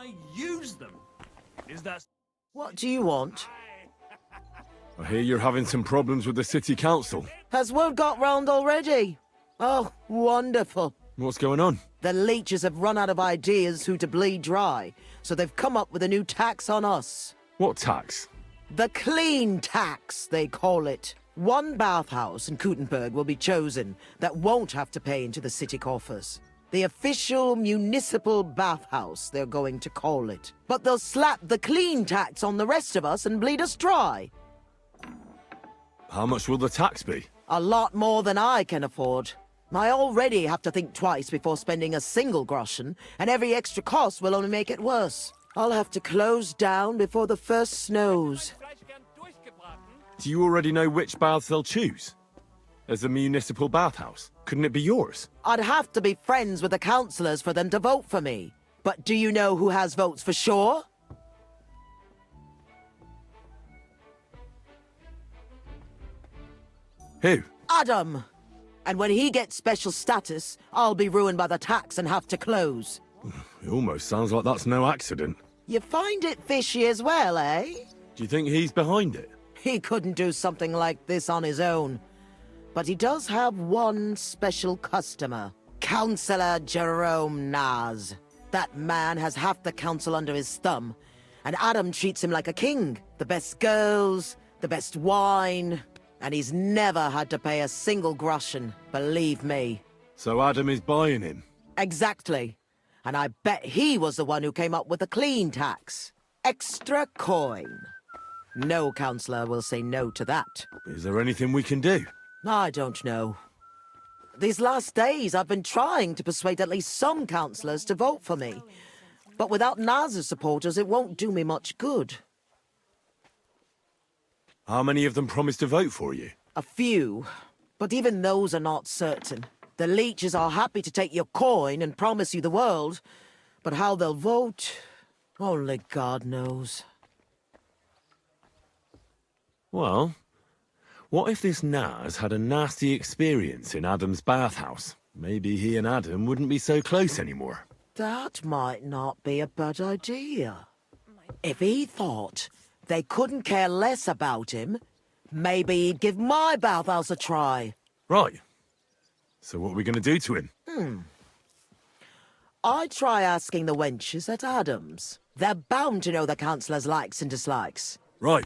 I use them. Is that... What do you want? I hear you're having some problems with the city council. Has word got round already? Oh, wonderful. What's going on? The leeches have run out of ideas who to bleed dry, so they've come up with a new tax on us. What tax? The clean tax, they call it. One bathhouse in Kuttenberg will be chosen that won't have to pay into the city coffers. The official municipal bathhouse, they're going to call it. But they'll slap the clean tax on the rest of us and bleed us dry. How much will the tax be? A lot more than I can afford. I already have to think twice before spending a single groschen, and every extra cost will only make it worse. I'll have to close down before the first snows. Do you already know which baths they'll choose? As a municipal bathhouse, couldn't it be yours? I'd have to be friends with the councillors for them to vote for me. But do you know who has votes for sure? Who? Adam! And when he gets special status, I'll be ruined by the tax and have to close. It almost sounds like that's no accident. You find it fishy as well, eh? Do you think he's behind it? He couldn't do something like this on his own. But he does have one special customer. Councillor Jerome Naz. That man has half the council under his thumb. And Adam treats him like a king. The best girls, the best wine... And he's never had to pay a single groschen, believe me. So Adam is buying him? Exactly. And I bet he was the one who came up with the clean tax. Extra coin. No councillor will say no to that. Is there anything we can do? I don't know. These last days I've been trying to persuade at least some councillors to vote for me. But without Naz's supporters, it won't do me much good. How many of them promised to vote for you? A few, but even those are not certain. The leeches are happy to take your coin and promise you the world, but how they'll vote, only God knows. Well, what if this Naz had a nasty experience in Adam's bathhouse? Maybe he and Adam wouldn't be so close anymore. That might not be a bad idea. If he thought they couldn't care less about him, maybe he'd give my bathhouse a try. Right. So what are we going to do to him? I'd try asking the wenches at Adams. They're bound to know the councillor's likes and dislikes. Right.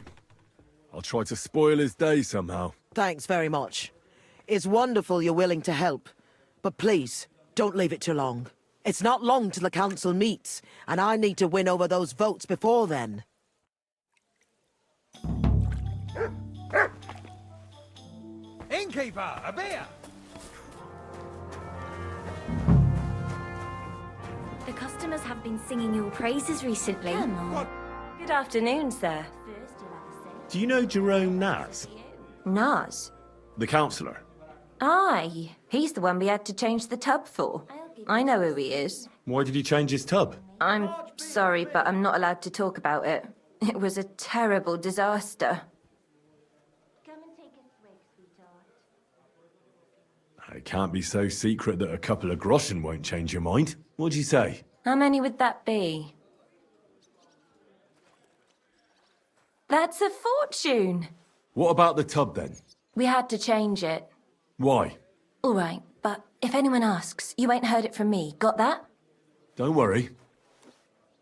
I'll try to spoil his day somehow. Thanks very much. It's wonderful you're willing to help. But please, don't leave it too long. It's not long till the council meets, and I need to win over those votes before then. Innkeeper, a beer! The customers have been singing your praises recently. Good afternoon, sir. Do you know Jerome Naz? Naz? The councillor? Aye, he's the one we had to change the tub for. I know who he is. Why did he change his tub? I'm sorry, but I'm not allowed to talk about it. It was a terrible disaster. It can't be so secret that a couple of groschen won't change your mind. What'd you say? How many would that be? That's a fortune! What about the tub then? We had to change it. Why? All right, but if anyone asks, you ain't heard it from me. Got that? Don't worry.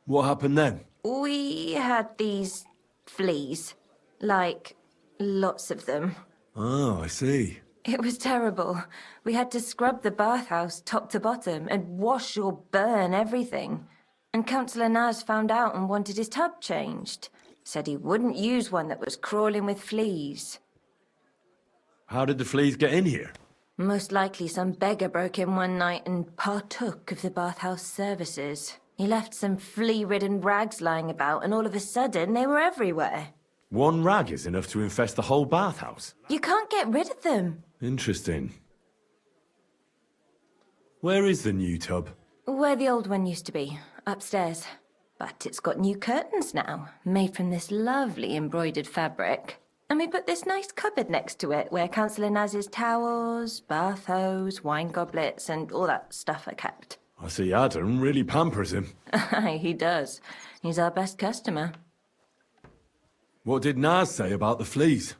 What happened then? We had these fleas. Like, lots of them. Oh, I see. It was terrible. We had to scrub the bathhouse top to bottom and wash or burn everything. And Councillor Naz found out and wanted his tub changed. Said he wouldn't use one that was crawling with fleas. How did the fleas get in here? Most likely some beggar broke in one night and partook of the bathhouse services. He left some flea-ridden rags lying about, and all of a sudden they were everywhere. One rag is enough to infest the whole bathhouse. You can't get rid of them. Interesting. Where is the new tub? Where the old one used to be, upstairs. But it's got new curtains now, made from this lovely embroidered fabric. And we put this nice cupboard next to it, where Councillor Naz's towels, bath hose, wine goblets, and all that stuff are kept. I see Adam really pampers him. He does. He's our best customer. What did Naz say about the fleas?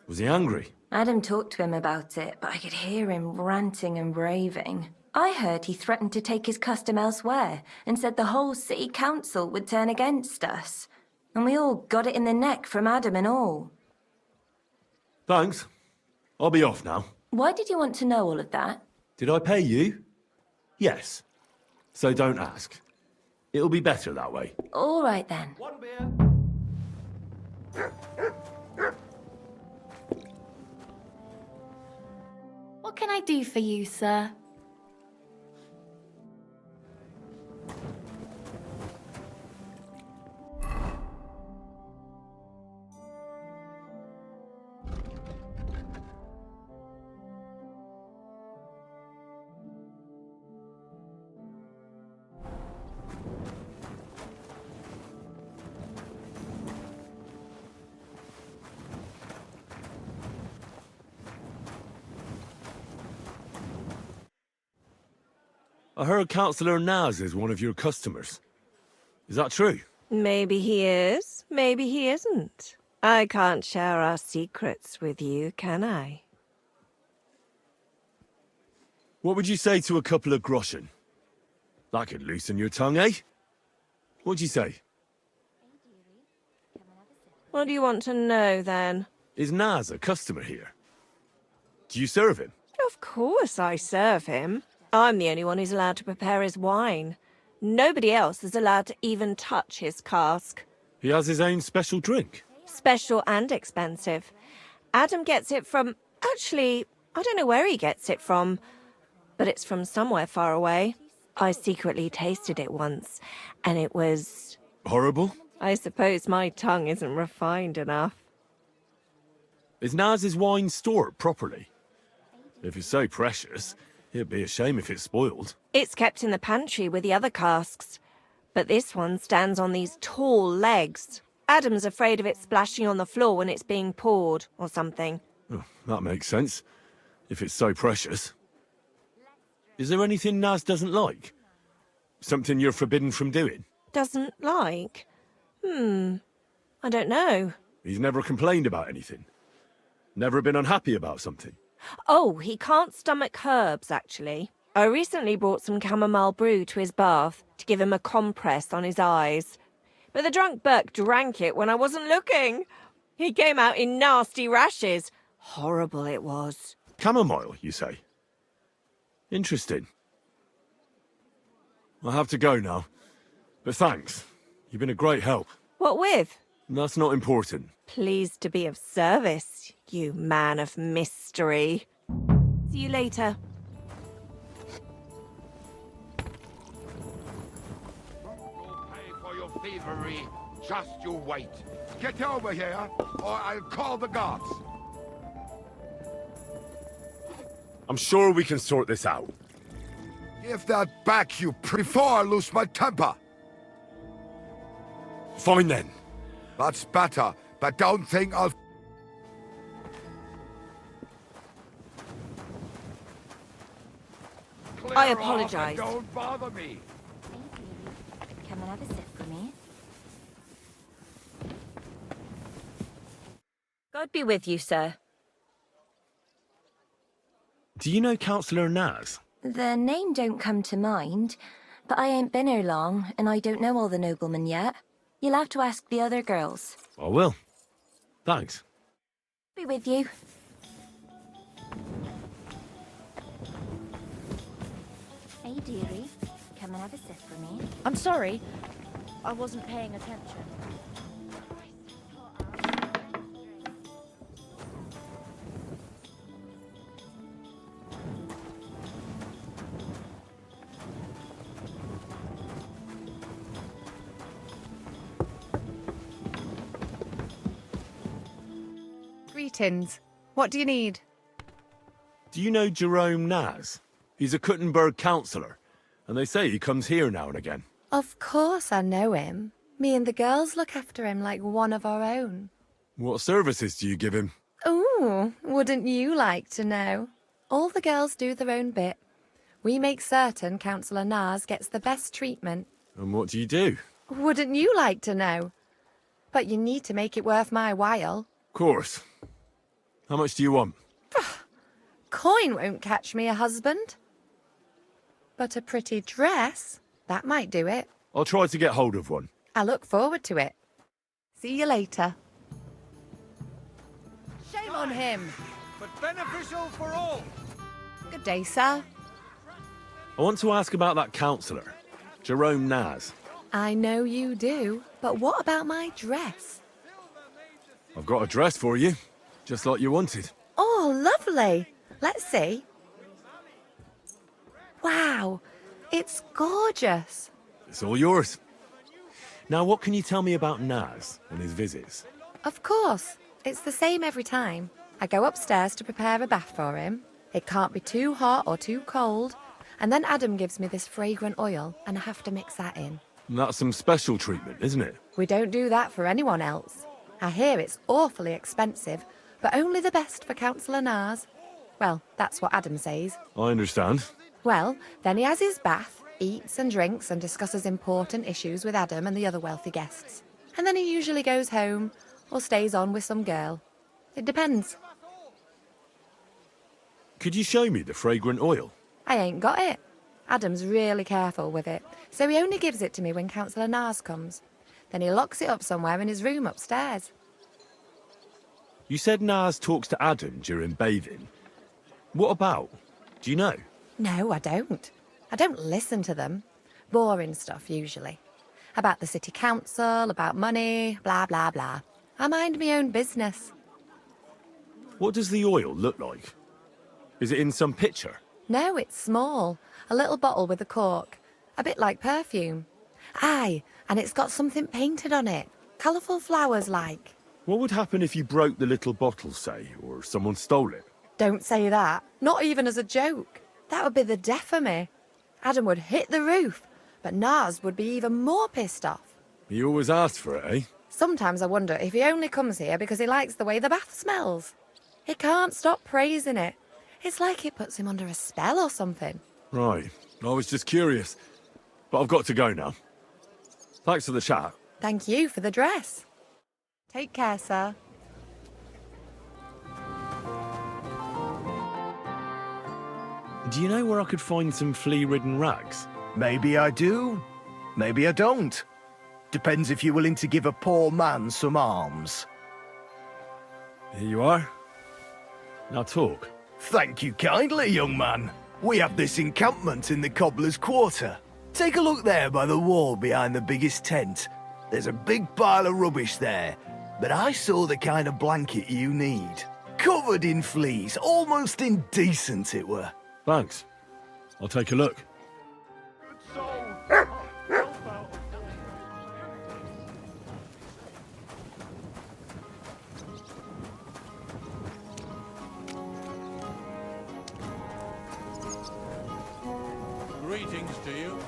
Was he angry? Adam talked to him about it, but I could hear him ranting and raving. I heard he threatened to take his custom elsewhere and said the whole city council would turn against us. And we all got it in the neck from Adam and all. Thanks. I'll be off now. Why did you want to know all of that? Did I pay you? Yes. So don't ask. It'll be better that way. All right then. One beer. What can I do for you, sir? I heard Councillor Naz is one of your customers. Is that true? Maybe he is, maybe he isn't. I can't share our secrets with you, can I? What would you say to a couple of groschen? That could loosen your tongue, eh? What'd you say? What do you want to know, then? Is Naz a customer here? Do you serve him? Of course I serve him. I'm the only one who's allowed to prepare his wine. Nobody else is allowed to even touch his cask. He has his own special drink. Special and expensive. Adam gets it from... Actually, I don't know where he gets it from, but it's from somewhere far away. I secretly tasted it once, and it was... Horrible? I suppose my tongue isn't refined enough. Is Naz's wine stored properly? If it's so precious, it'd be a shame if it's spoiled. It's kept in the pantry with the other casks, but this one stands on these tall legs. Adam's afraid of it splashing on the floor when it's being poured, or something. Oh, that makes sense, if it's so precious. Is there anything Naz doesn't like? Something you're forbidden from doing? Doesn't like? I don't know. He's never complained about anything? Never been unhappy about something? Oh, he can't stomach herbs, actually. I recently brought some chamomile brew to his bath to give him a compress on his eyes. But the drunk Burke drank it when I wasn't looking. He came out in nasty rashes. Horrible it was. Chamomile, you say? Interesting. I'll have to go now. But thanks. You've been a great help. What with? That's not important. Pleased to be of service, you man of mystery. See you later. You'll pay for your thievery. Just you wait. Get over here, or I'll call the guards. I'm sure we can sort this out. Give that back, you before I lose my temper. Fine then. That's better, but don't think I'll... Clear I off and apologize. Don't bother me. Come and have a sip for me. God be with you, sir. Do you know Councillor Naz? The name don't come to mind, but I ain't been here long, and I don't know all the noblemen yet. You'll have to ask the other girls. I will. Thanks. Be with you. Hey, dearie. Come and have a sip for me. I'm sorry. I wasn't paying attention. Greetings. What do you need? Do you know Jerome Naz? He's a Kuttenberg councillor, and they say he comes here now and again. Of course I know him. Me and the girls look after him like one of our own. What services do you give him? Ooh, wouldn't you like to know? All the girls do their own bit. We make certain Councillor Nars gets the best treatment. And what do you do? Wouldn't you like to know? But you need to make it worth my while. Of course. How much do you want? Coin won't catch me a husband. But a pretty dress, that might do it. I'll try to get hold of one. I look forward to it. See you later. Shame on him. But beneficial for all. Good day, sir. I want to ask about that councillor, Jerome Naz. I know you do, but what about my dress? I've got a dress for you, just like you wanted. Oh, lovely. Let's see. Wow, it's gorgeous. It's all yours. Now, what can you tell me about Naz and his visits? Of course, it's the same every time. I go upstairs to prepare a bath for him. It can't be too hot or too cold. And then Adam gives me this fragrant oil, and I have to mix that in. That's some special treatment, isn't it? We don't do that for anyone else. I hear it's awfully expensive, but only the best for Councillor Nars. Well, that's what Adam says. I understand. Well, then he has his bath, eats and drinks and discusses important issues with Adam and the other wealthy guests. And then he usually goes home or stays on with some girl. It depends. Could you show me the fragrant oil? I ain't got it. Adam's really careful with it, so he only gives it to me when Councillor Nars comes. Then he locks it up somewhere in his room upstairs. You said Naz talks to Adam during bathing. What about? Do you know? No, I don't. I don't listen to them. Boring stuff, usually. About the city council, about money, blah, blah, blah. I mind my own business. What does the oil look like? Is it in some pitcher? No, it's small. A little bottle with a cork. A bit like perfume. Aye, and it's got something painted on it. Colourful flowers like. What would happen if you broke the little bottle, say, or someone stole it? Don't say that. Not even as a joke. That would be the death of me. Adam would hit the roof, but Nars would be even more pissed off. He always asked for it, eh? Sometimes I wonder if he only comes here because he likes the way the bath smells. He can't stop praising it. It's like it puts him under a spell or something. Right. I was just curious. But I've got to go now. Thanks for the chat. Thank you for the dress. Take care, sir. Do you know where I could find some flea-ridden rags? Maybe I do, maybe I don't. Depends if you're willing to give a poor man some alms. Here you are. Now talk. Thank you kindly, young man. We have this encampment in the Cobbler's Quarter. Take a look there by the wall behind the biggest tent. There's a big pile of rubbish there, but I saw the kind of blanket you need. Covered in fleas, almost indecent it were. Thanks. I'll take a look. Greetings to you.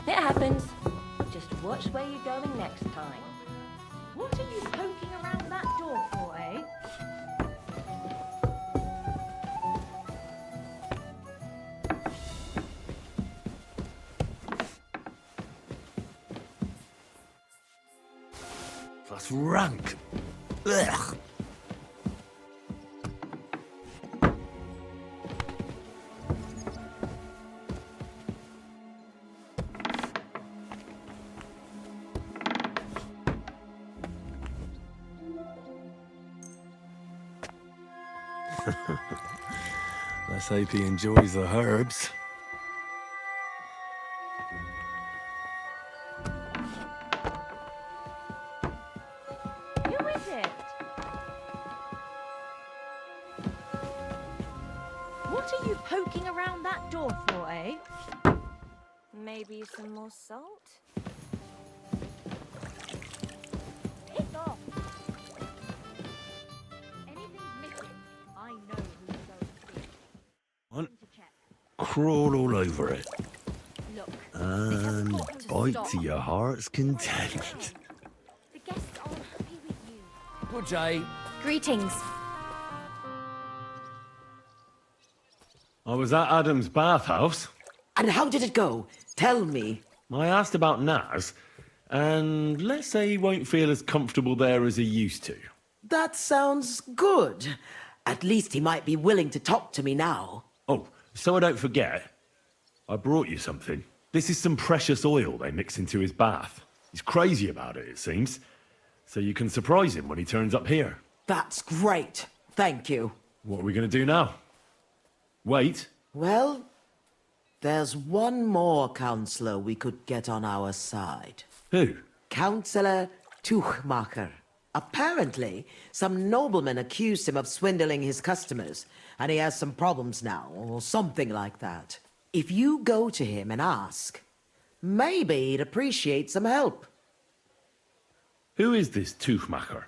It happens. Just watch where you're going next time. What are you poking around that door for, eh? That's rank. Ugh. Let's hope he enjoys the herbs. Who is it? forethought, eh? Maybe some more salt? Piss off! Anything's missing, I know who to go and see. What? To check. Crawl all over it. Look, And got to bite stop. to your heart's content. The guests aren't happy with you. Good day. Greetings. I was at Adam's bathhouse. And how did it go? Tell me. I asked about Naz, and let's say he won't feel as comfortable there as he used to. That sounds good. At least he might be willing to talk to me now. Oh, so I don't forget, I brought you something. This is some precious oil they mix into his bath. He's crazy about it, it seems. So you can surprise him when he turns up here. That's great. Thank you. What are we going to do now? Wait. Well, there's one more counselor we could get on our side. Who? Councillor Tuchmacher. Apparently, some nobleman accused him of swindling his customers, and he has some problems now, or something like that. If you go to him and ask, maybe he'd appreciate some help. Who is this Tuchmacher?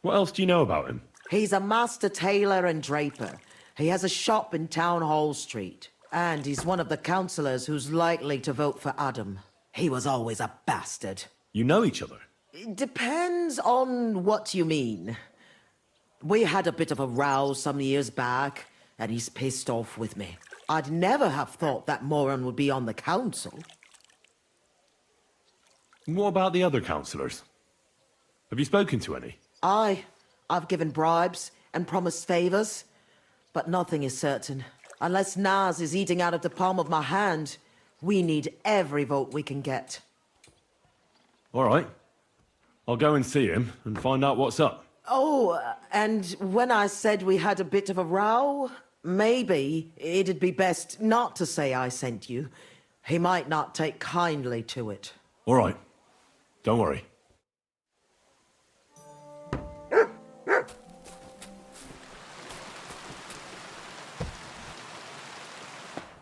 What else do you know about him? He's a master tailor and draper. He has a shop in Town Hall Street. And he's one of the councillors who's likely to vote for Adam. He was always a bastard. You know each other? It depends on what you mean. We had a bit of a row some years back, and he's pissed off with me. I'd never have thought that moron would be on the council. What about the other councillors? Have you spoken to any? I've given bribes and promised favours, but nothing is certain. Unless Naz is eating out of the palm of my hand, we need every vote we can get. All right. I'll go and see him and find out what's up. Oh, and when I said we had a bit of a row, maybe it'd be best not to say I sent you. He might not take kindly to it. All right. Don't worry.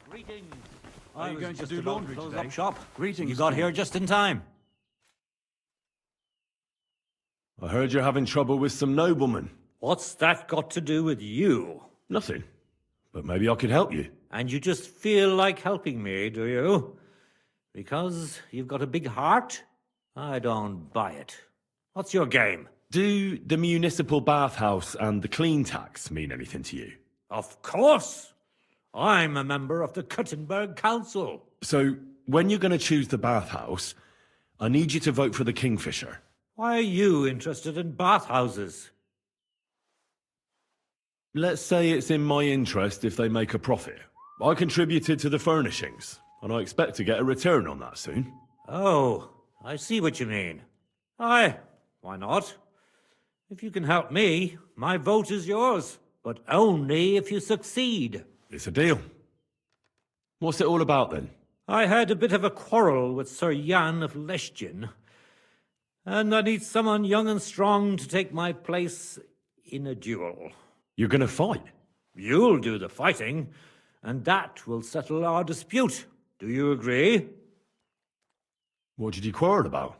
Greetings. Are you going to do about laundry close today? up shop. Greetings, You got Tom. here just in time. I heard you're having trouble with some noblemen. What's that got to do with you? Nothing. But maybe I could help you. And you just feel like helping me, do you? Because you've got a big heart? I don't buy it. What's your game? Do the municipal bathhouse and the clean tax mean anything to you? Of course! I'm a member of the Kuttenberg Council. So, when you're going to choose the bathhouse, I need you to vote for the Kingfisher. Why are you interested in bathhouses? Let's say it's in my interest if they make a profit. I contributed to the furnishings, and I expect to get a return on that soon. Oh, I see what you mean. Aye, why not? If you can help me, my vote is yours. But only if you succeed. It's a deal. What's it all about then? I had a bit of a quarrel with Sir Jan of Leschin, and I need someone young and strong to take my place in a duel. You're going to fight? You'll do the fighting, and that will settle our dispute. Do you agree? What did you quarrel about?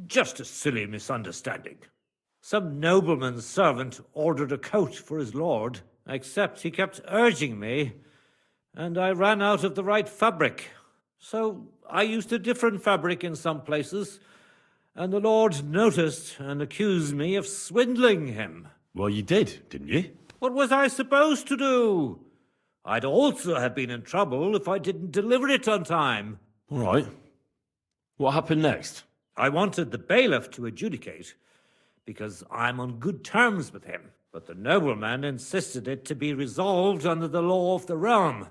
Just a silly misunderstanding. Some nobleman's servant ordered a coat for his lord, except he kept urging me, and I ran out of the right fabric. So I used a different fabric in some places, and the lord noticed and accused me of swindling him. Well, you did, didn't you? What was I supposed to do? I'd also have been in trouble if I didn't deliver it on time. All right. What happened next? I wanted the bailiff to adjudicate, because I'm on good terms with him. But the nobleman insisted it to be resolved under the law of the realm,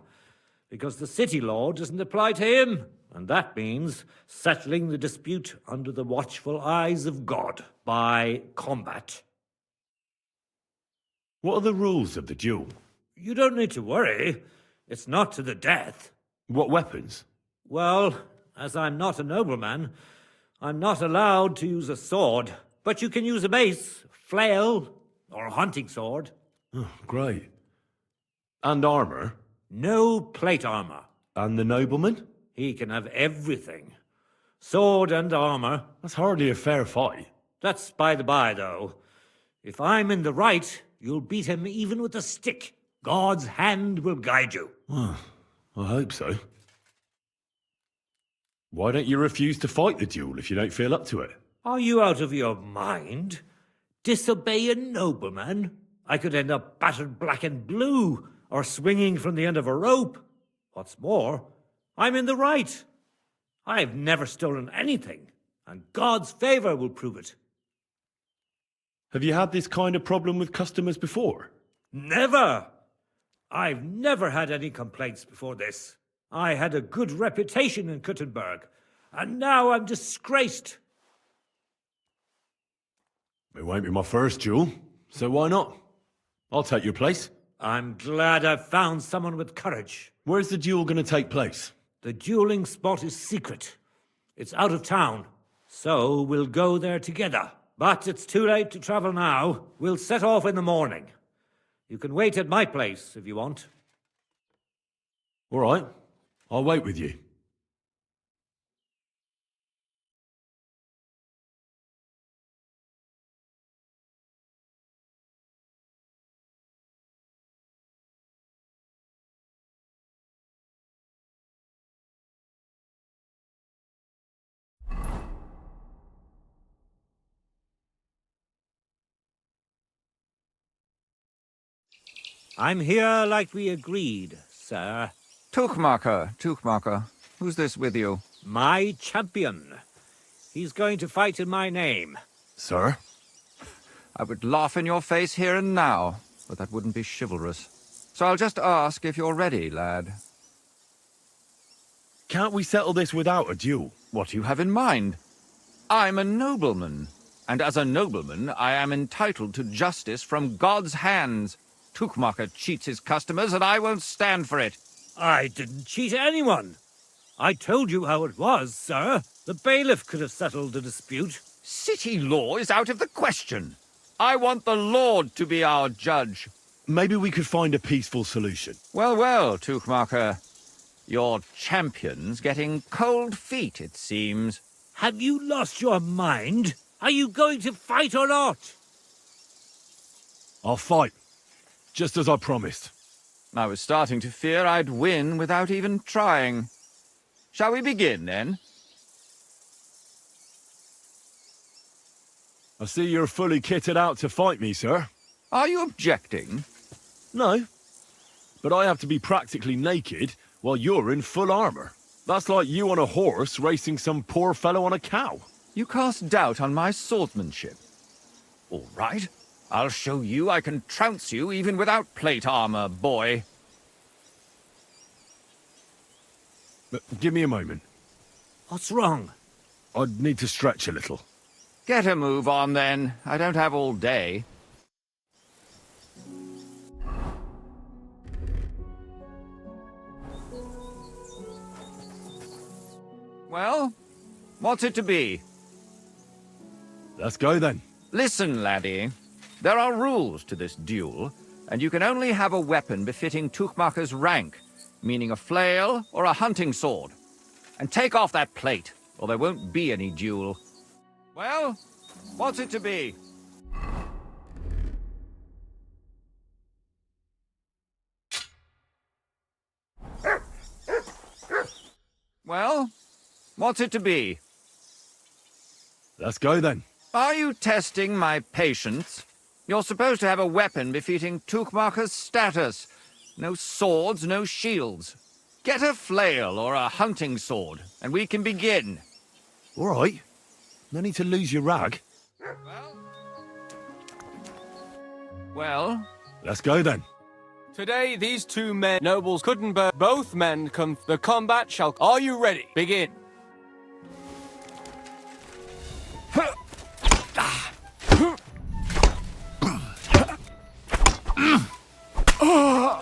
because the city law doesn't apply to him. And that means settling the dispute under the watchful eyes of God by combat. What are the rules of the duel? You don't need to worry. It's not to the death. What weapons? Well, as I'm not a nobleman, I'm not allowed to use a sword. But you can use a mace, flail, or a hunting sword. Oh, great. And armor? No plate armor. And the nobleman? He can have everything. Sword and armor. That's hardly a fair fight. That's by the by, though. If I'm in the right, you'll beat him even with a stick. God's hand will guide you. Well, I hope so. Why don't you refuse to fight the duel if you don't feel up to it? Are you out of your mind? Disobey a nobleman? I could end up battered black and blue, or swinging from the end of a rope. What's more, I'm in the right. I've never stolen anything, and God's favor will prove it. Have you had this kind of problem with customers before? Never! I've never had any complaints before this. I had a good reputation in Kuttenberg, and now I'm disgraced. It won't be my first duel, so why not? I'll take your place. I'm glad I've found someone with courage. Where's the duel going to take place? The dueling spot is secret. It's out of town, so we'll go there together. But it's too late to travel now. We'll set off in the morning. You can wait at my place if you want. All right. I'll wait with you. I'm here like we agreed, sir. Tuchmacher. Who's this with you? My champion. He's going to fight in my name. Sir? I would laugh in your face here and now, but that wouldn't be chivalrous. So I'll just ask if you're ready, lad. Can't we settle this without a duel? What do you have in mind? I'm a nobleman, and as a nobleman, I am entitled to justice from God's hands. Tuchmacher cheats his customers, and I won't stand for it. I didn't cheat anyone. I told you how it was, sir. The bailiff could have settled the dispute. City law is out of the question. I want the Lord to be our judge. Maybe we could find a peaceful solution. Well, Tuchmacher. Your champion's getting cold feet, it seems. Have you lost your mind? Are you going to fight or not? I'll fight. Just as I promised. I was starting to fear I'd win without even trying. Shall we begin, then? I see you're fully kitted out to fight me, sir. Are you objecting? No. But I have to be practically naked while you're in full armor. That's like you on a horse racing some poor fellow on a cow. You cast doubt on my swordsmanship. All right. I'll show you I can trounce you even without plate armor, boy. But give me a moment. What's wrong? I'd need to stretch a little. Get a move on, then. I don't have all day. Well, what's it to be? Let's go, then. Listen, laddie. There are rules to this duel, and you can only have a weapon befitting Tuchmacher's rank, meaning a flail or a hunting sword. And take off that plate, or there won't be any duel. Well, what's it to be? Well, what's it to be? Let's go, then. Are you testing my patience? You're supposed to have a weapon befitting Tuchmacher's status. No swords, no shields. Get a flail or a hunting sword, and we can begin. All right. No need to lose your rag. Well? Let's go, then. Today, these two men, nobles Kuttenberg, both men come. The combat shall... Are you ready? Begin.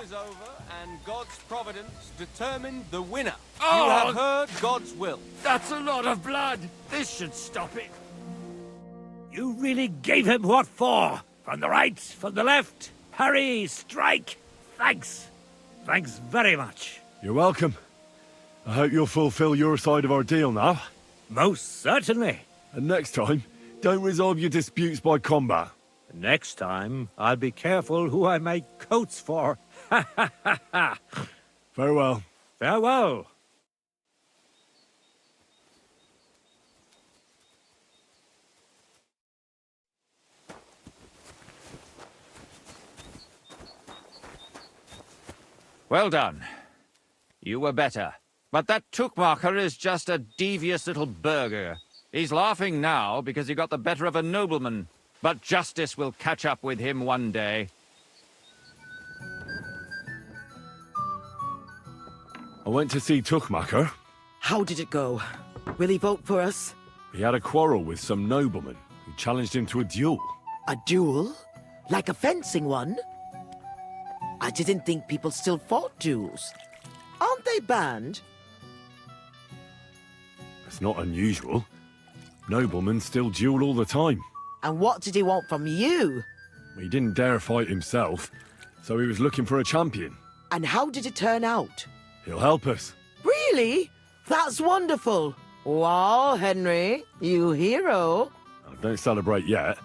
Is over, and God's providence determined the winner. Oh! You have heard God's will. That's a lot of blood. This should stop it. You really gave him what for? From the right, from the left? Parry, strike. Thanks. Thanks very much. You're welcome. I hope you'll fulfill your side of our deal now. Most certainly. And next time, don't resolve your disputes by combat. Next time, I'll be careful who I make coats for. Ha ha ha ha! Farewell. Farewell! Well done. You were better. But that Tuchmacher is just a devious little burgher. He's laughing now because he got the better of a nobleman. But justice will catch up with him one day. I went to see Tuchmacher. How did it go? Will he vote for us? He had a quarrel with some nobleman who challenged him to a duel. A duel? Like a fencing one? I didn't think people still fought duels. Aren't they banned? It's not unusual. Noblemen still duel all the time. And what did he want from you? He didn't dare fight himself, so he was looking for a champion. And how did it turn out? He'll help us. Really? That's wonderful. Wow, Henry, you hero. Don't celebrate yet.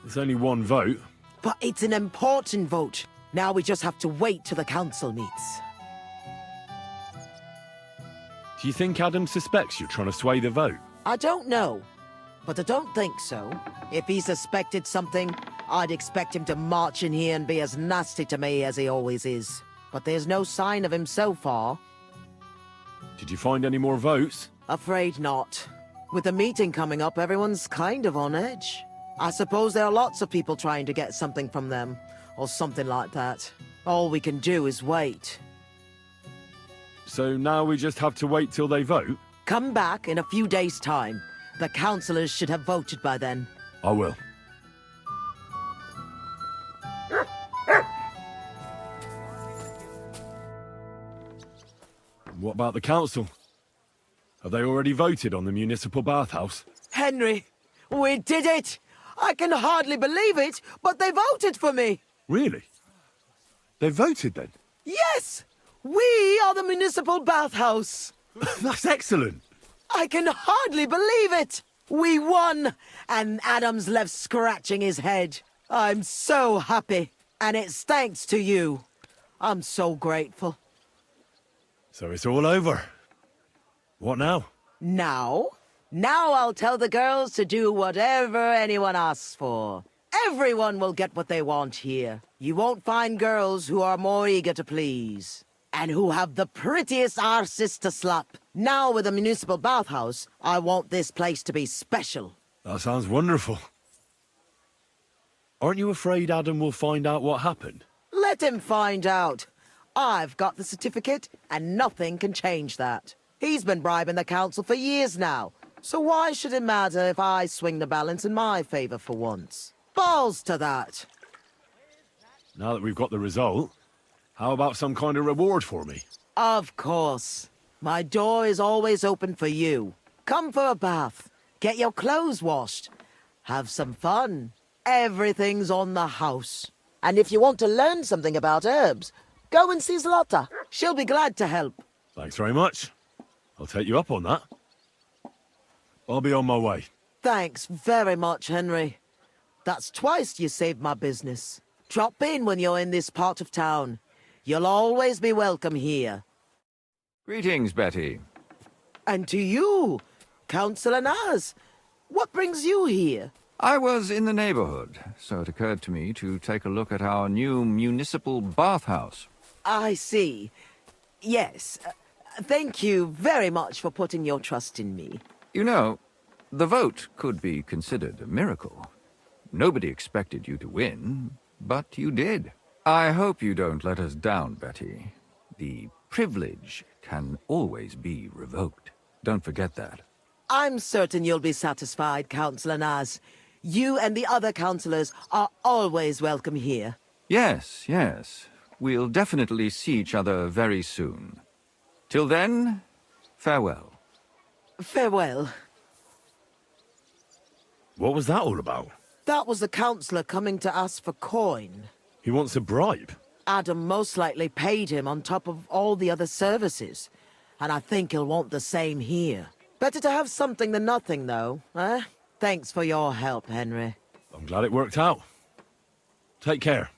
There's only one vote. But it's an important vote. Now we just have to wait till the council meets. Do you think Adam suspects you're trying to sway the vote? I don't know, but I don't think so. If he suspected something, I'd expect him to march in here and be as nasty to me as he always is. But there's no sign of him so far. Did you find any more votes? Afraid not. With the meeting coming up, everyone's kind of on edge. I suppose there are lots of people trying to get something from them, or something like that. All we can do is wait. So now we just have to wait till they vote? Come back in a few days' time. The councillors should have voted by then. I will. What about the council? Have they already voted on the municipal bathhouse? Henry, we did it! I can hardly believe it, but they voted for me! Really? They voted then? Yes! We are the municipal bathhouse! That's excellent! I can hardly believe it! We won! And Adam's left scratching his head. I'm so happy. And it's thanks to you. I'm so grateful. So it's all over. What now? Now? Now I'll tell the girls to do whatever anyone asks for. Everyone will get what they want here. You won't find girls who are more eager to please. And who have the prettiest arses to slap. Now with the municipal bathhouse, I want this place to be special. That sounds wonderful. Aren't you afraid Adam will find out what happened? Let him find out. I've got the certificate, and nothing can change that. He's been bribing the council for years now, so why should it matter if I swing the balance in my favor for once? Balls to that. Now that we've got the result, how about some kind of reward for me? Of course. My door is always open for you. Come for a bath. Get your clothes washed. Have some fun. Everything's on the house. And if you want to learn something about herbs, go and see Zlota. She'll be glad to help. Thanks very much. I'll take you up on that. I'll be on my way. Thanks very much, Henry. That's twice you saved my business. Drop in when you're in this part of town. You'll always be welcome here. Greetings, Betty. And to you, Councillor Naz. What brings you here? I was in the neighborhood, so it occurred to me to take a look at our new municipal bathhouse. I see. Yes. Thank you very much for putting your trust in me. You know, the vote could be considered a miracle. Nobody expected you to win, but you did. I hope you don't let us down, Betty. The privilege can always be revoked. Don't forget that. I'm certain you'll be satisfied, Councillor Naz. You and the other councillors are always welcome here. Yes, yes. We'll definitely see each other very soon. Till then, farewell. Farewell. What was that all about? That was the councillor coming to ask for coin. He wants a bribe. Adam most likely paid him on top of all the other services. And I think he'll want the same here. Better to have something than nothing, though, eh? Thanks for your help, Henry. I'm glad it worked out. Take care.